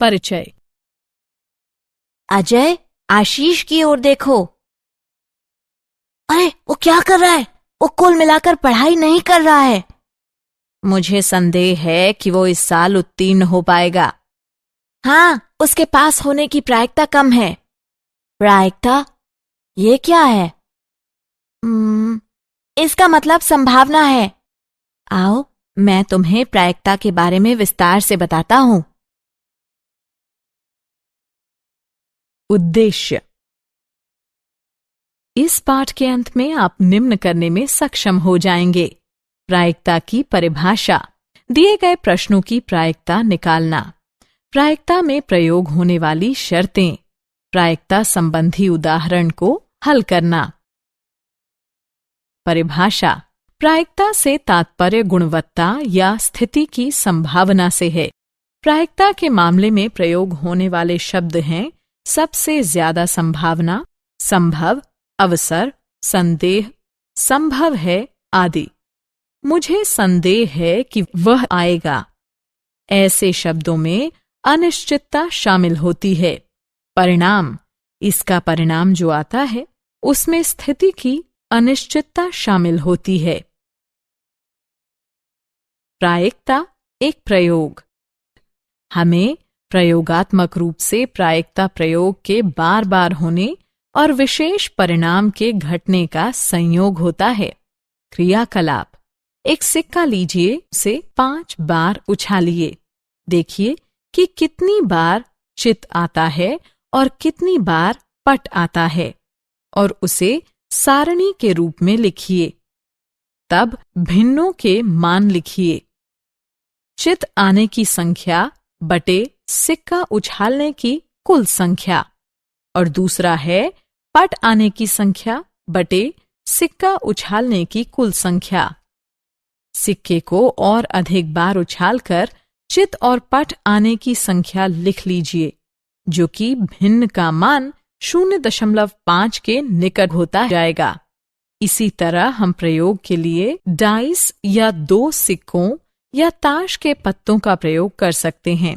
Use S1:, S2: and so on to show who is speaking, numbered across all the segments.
S1: परिचय।
S2: अजय, आशीष की ओर देखो। अरे, वो क्या कर रहा है? वो कुल मिलाकर पढ़ाई नहीं कर रहा है।
S1: मुझे संदेह है कि वो इस साल उत्तीर्ण हो पाएगा।
S2: हाँ, उसके पास होने की प्रायिकता कम है। प्रायिकता? ये क्या है? इसका मतलब संभावना है। आओ, मैं तुम्हें प्रायिकता के बारे में विस्तार से बताता हूं।
S1: उद्देश्य। इस पाठ के अंत में आप निम्न करने में सक्षम हो जाएंगे। प्रायिकता की परिभाषा, दिए गए प्रश्नों की प्रायिकता निकालना, प्रायिकता में प्रयोग होने वाली शर्तें, प्रायिकता संबंधी उदाहरण को हल करना। परिभाषा। प्रायिकता से तात्पर्य गुणवत्ता या स्थिति की संभावना से है। प्रायिकता के मामले में प्रयोग होने वाले शब्द हैं सबसे ज्यादा संभावना, संभव, अवसर, संदेह, संभव है आदि। मुझे संदेह है कि वह आएगा। ऐसे शब्दों में अनिश्चितता शामिल होती है। परिणाम, इसका परिणाम जो आता है उसमें स्थिति की अनिश्चितता शामिल होती है। प्रायिकता एक प्रयोग। हमें प्रयोगात्मक रूप से प्रायिकता प्रयोग के बार बार होने और विशेष परिणाम के घटने का संयोग होता है। क्रियाकलाप। एक सिक्का लीजिए, उसे 5 बार उछालिए। देखिए कि कितनी बार चित आता है और कितनी बार पट आता है, और उसे सारणी के रूप में लिखिए। तब भिन्नों के मान लिखिए। चित आने की संख्या बटे सिक्का उछालने की कुल संख्या, और दूसरा है पट आने की संख्या बटे सिक्का उछालने की कुल संख्या। सिक्के को और अधिक बार उछालकर चित और पट आने की संख्या लिख लीजिए, जो कि भिन्न का मान 0.5 के निकट होता जाएगा। इसी तरह हम प्रयोग के लिए डाइस या 2 सिक्कों या ताश के पत्तों का प्रयोग कर सकते हैं।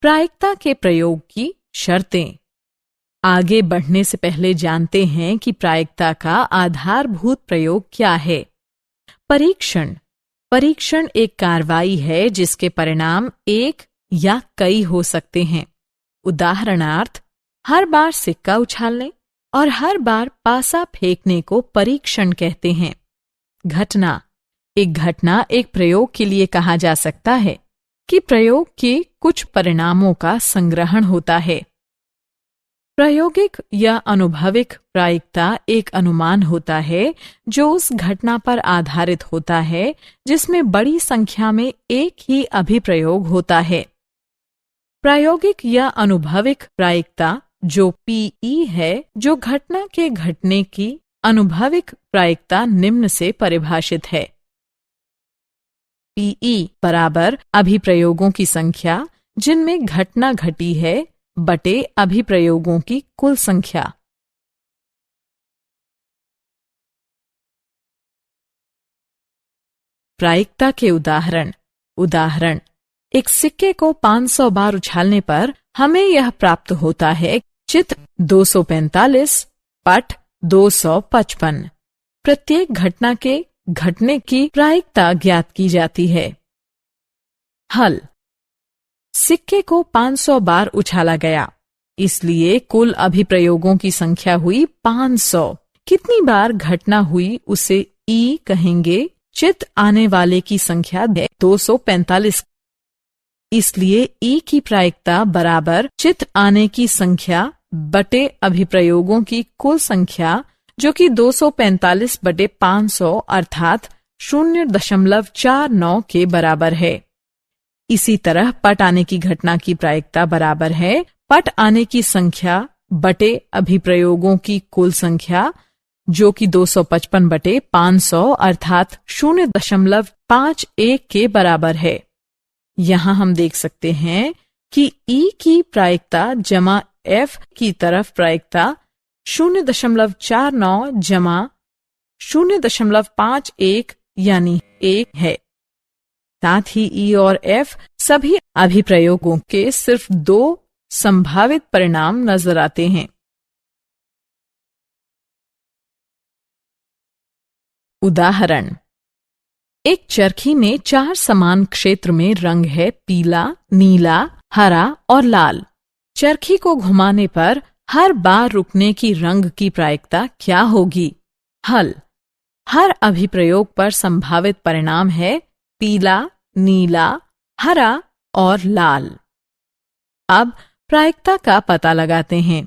S1: प्रायिकता के प्रयोग की शर्तें। आगे बढ़ने से पहले जानते हैं कि प्रायिकता का आधारभूत प्रयोग क्या है। परीक्षण। परीक्षण एक कार्रवाई है जिसके परिणाम एक या कई हो सकते हैं। उदाहरणार्थ, हर बार सिक्का उछालने और हर बार पासा फेंकने को परीक्षण कहते हैं। घटना। एक घटना एक प्रयोग के लिए कहा जा सकता है कि प्रयोग के कुछ परिणामों का संग्रहण होता है। प्रायोगिक या अनुभविक प्रायिकता एक अनुमान होता है जो उस घटना पर आधारित होता है जिसमें बड़ी संख्या में एक ही अभिप्रयोग होता है। प्रायोगिक या अनुभविक प्रायिकता जो पीई है, जो घटना के घटने की अनुभविक प्रायिकता निम्न से परिभाषित है। पीई बराबर अभिप्रयोगों की संख्या जिनमें घटना घटी है बटे अभिप्रयोगों की कुल संख्या। प्रायिकता के उदाहरण। उदाहरण, एक सिक्के को 500 बार उछालने पर हमें यह प्राप्त होता है। चित 245, पट 255। प्रत्येक घटना के घटने की प्रायिकता ज्ञात की जाती है। हल। सिक्के को 500 बार उछाला गया, इसलिए कुल अभिप्रयोगों की संख्या हुई 500। कितनी बार घटना हुई उसे ई कहेंगे। चित आने वाले की संख्या 245, इसलिए ई की प्रायिकता बराबर चित आने की संख्या बटे अभिप्रयोगों की कुल संख्या, जो कि 245 बटे 500 अर्थात 0.49 के बराबर है। इसी तरह पट आने की घटना की प्रायिकता बराबर है पट आने की संख्या बटे अभिप्रयोगों की कुल संख्या, जो कि 255 बटे 500 अर्थात 0.51 के बराबर है। यहाँ हम देख सकते हैं कि ई की प्रायिकता जमा एफ की तरफ प्रायिकता 0.49 जमा 0.51 यानी 1 है। साथ ही ई और एफ सभी अभिप्रयोगों के सिर्फ 2 संभावित परिणाम नजर आते हैं। उदाहरण, एक चरखी में 4 समान क्षेत्र में रंग है पीला, नीला, हरा और लाल। चरखी को घुमाने पर हर बार रुकने की रंग की प्रायिकता क्या होगी? हल, हर अभिप्रयोग पर संभावित परिणाम है पीला, नीला, हरा और लाल। अब प्रायिकता का पता लगाते हैं।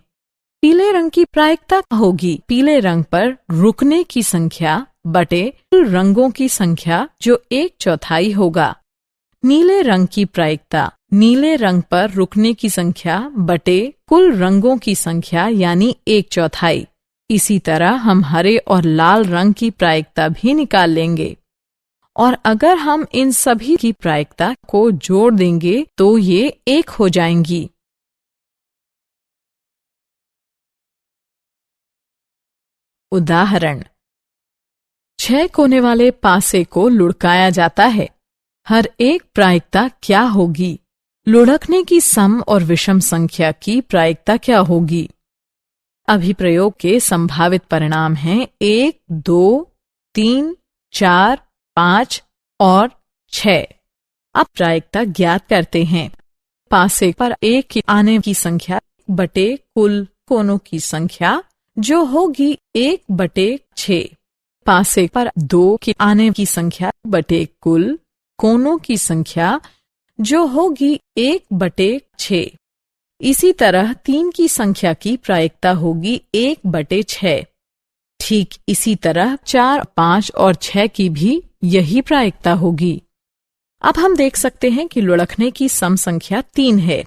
S1: पीले रंग की प्रायिकता होगी पीले रंग पर रुकने की संख्या बटे कुल रंगों की संख्या जो 1/4 होगा। नीले रंग की प्रायिकता नीले रंग पर रुकने की संख्या बटे कुल रंगों की संख्या यानी 1/4। इसी तरह हम हरे और लाल रंग की प्रायिकता भी निकाल लेंगे और अगर हम इन सभी की प्रायिकता को जोड़ देंगे तो ये 1 हो जाएंगी। उदाहरण, 6 कोने वाले पासे को लुढ़काया जाता है। हर एक प्रायिकता क्या होगी? लुढ़कने की सम और विषम संख्या की प्रायिकता क्या होगी? अभिप्रयोग के संभावित परिणाम हैं 1, 2, 3, 4, 5 और 6। अब प्रायिकता ज्ञात करते हैं। पासे पर 1 के आने की संख्या बटे कुल कोनों की संख्या जो होगी 1/6। पासे पर 2 के आने की संख्या बटे कुल कोनों की संख्या जो होगी 1/6। इसी तरह 3 की संख्या की प्रायिकता होगी 1/6। ठीक इसी तरह 4, 5 और 6 की भी यही प्रायिकता होगी। अब हम देख सकते हैं कि लुढ़कने की सम संख्या 3 है।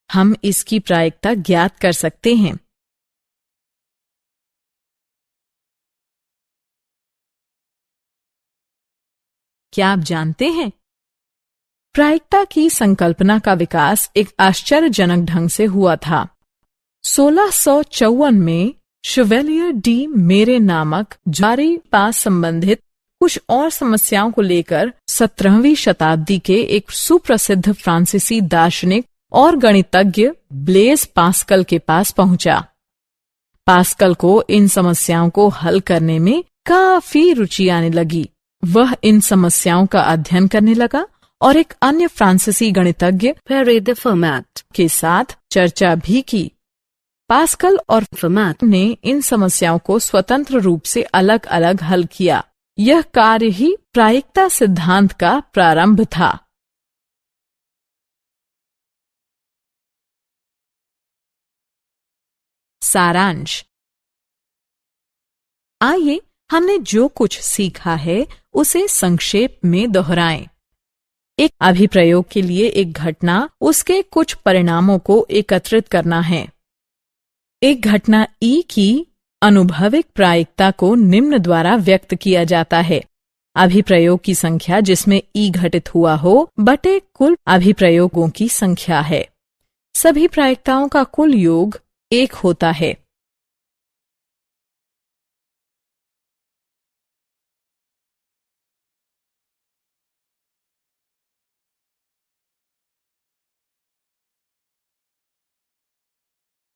S1: हम इसकी प्रायिकता ज्ञात कर सकते हैं। क्या आप जानते हैं? प्रायिकता की संकल्पना का विकास एक आश्चर्यजनक ढंग से हुआ था। 1654 में शेवेलियर डी मेरे नामक जारी पास संबंधित कुछ और समस्याओं को लेकर 17वीं शताब्दी के एक सुप्रसिद्ध फ्रांसीसी दार्शनिक और गणितज्ञ ब्लेज पास्कल के पास पहुंचा। पास्कल को इन समस्याओं को हल करने में काफी रुचि आने लगी। वह इन समस्याओं का अध्ययन करने लगा और एक अन्य फ्रांसीसी गणितज्ञ पेरे दे फर्माट के साथ चर्चा भी की। पास्कल और फर्माट ने इन समस्याओं को स्वतंत्र रूप से अलग अलग हल किया। यह कार्य ही प्रायिकता सिद्धांत का प्रारंभ था। सारांश। आइए हमने जो कुछ सीखा है उसे संक्षेप में दोहराएं। एक अभिप्रयोग के लिए एक घटना उसके कुछ परिणामों को एकत्रित करना है। एक घटना ई की अनुभविक प्रायिकता को निम्न द्वारा व्यक्त किया जाता है। अभिप्रयोग की संख्या जिसमें ई घटित हुआ हो बटे कुल अभिप्रयोगों की संख्या है। सभी प्रायिकताओं का कुल योग 1 होता है।